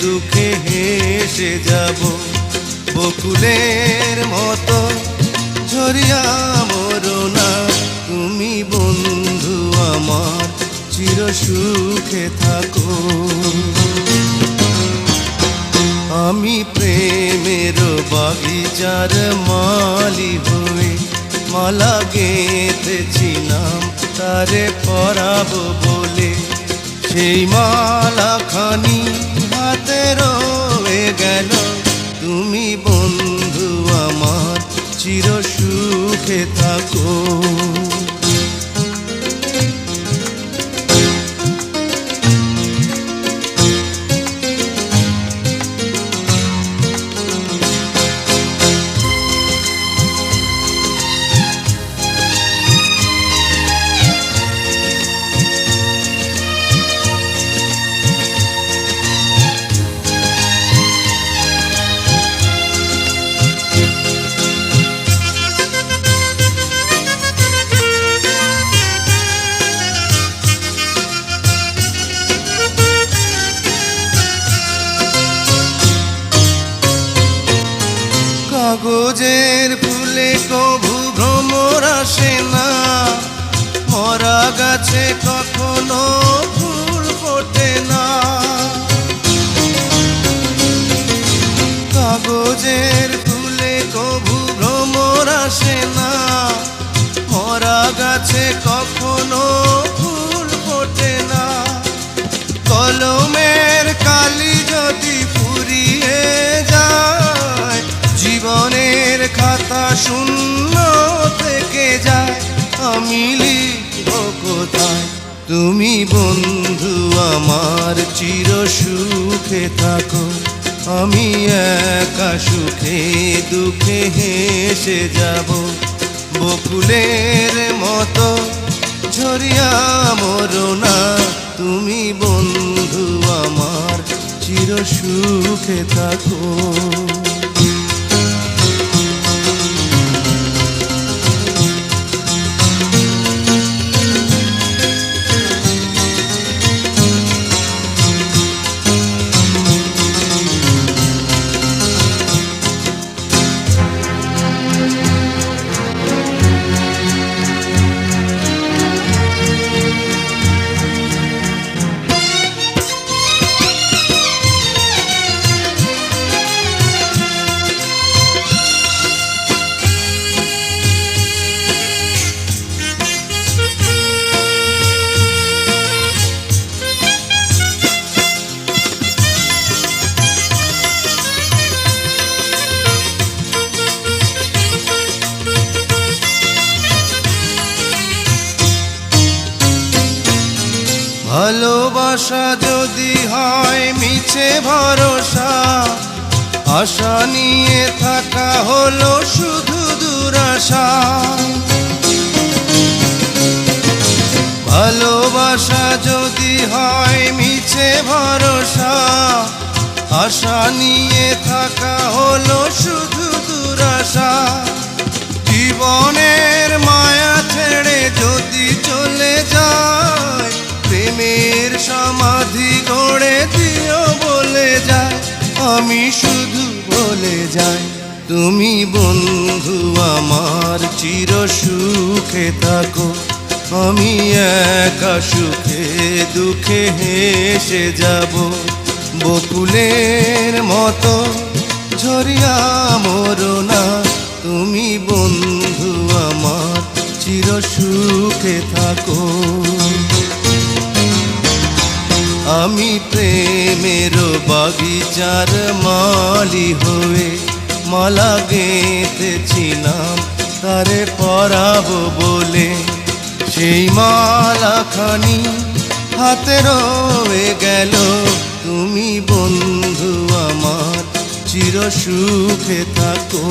দুঃখে হেসে যাব, বকুলের মতো ঝরিয়া মরো না তুমি বন্ধু আমার, চির সুখে থাকো। আমি প্রেমের বাগিচার মালি হয়ে মালা গেঁথেছিলাম তারে পরাবো বলে, সেই মালা খানি হাতে রয়ে গেল, তুমি বন্ধু আমার চির সুখে থাকো। কাগজের ফুলে কভু ভ্রমর আসে না, মরা গাছে কখনো ফুল ফোটে না। কাগজের ফুলে কভু ভ্রমর আসে না, মরা গাছে কখনো ফুল ফোটে না। কলমের কালি যদি ফুরিয়ে যায়, জীবনের খাতা শূন্য থেকে যায়, আমি লিখব কোথায় তুমি বন্ধু আমার চির সুখে থাকো। আমি একা সুখে দুঃখে হেসে যাব, বকুলের মতো ঝরিয়া মরো না তুমি বন্ধু আমার, চির সুখে থাকো। ভালোবাসা যদি হয় মিছে ভরসা, আশা নিয়ে থাকা হলো শুধু দুরাশা। ভালোবাসা যদি হয় মিছে ভরসা, আশা নিয়ে থাকা হলো শুধু দুরাশা। জীবনের মায়া ছেড়ে যদি চলে যায়, প্রেমের সমাধি গড়ে দিও বলে যায়, আমি শুধু বলে যাই তুমি বন্ধু আমার চির সুখে থাকো। আমি একা সুখে দুঃখে হেসে যাব, বকুলের মতো ঝরিয়া মরো না তুমি বন্ধু আমার, চির সুখে থাকো। আমি প্রেমের বাগিচার মালি হয়ে মালা গেঁথেছিলাম তারে পরাবো বলে, সেই মালা খানি হাতে রয়ে গেল, তুমি বন্ধু আমার চির সুখে থাকো।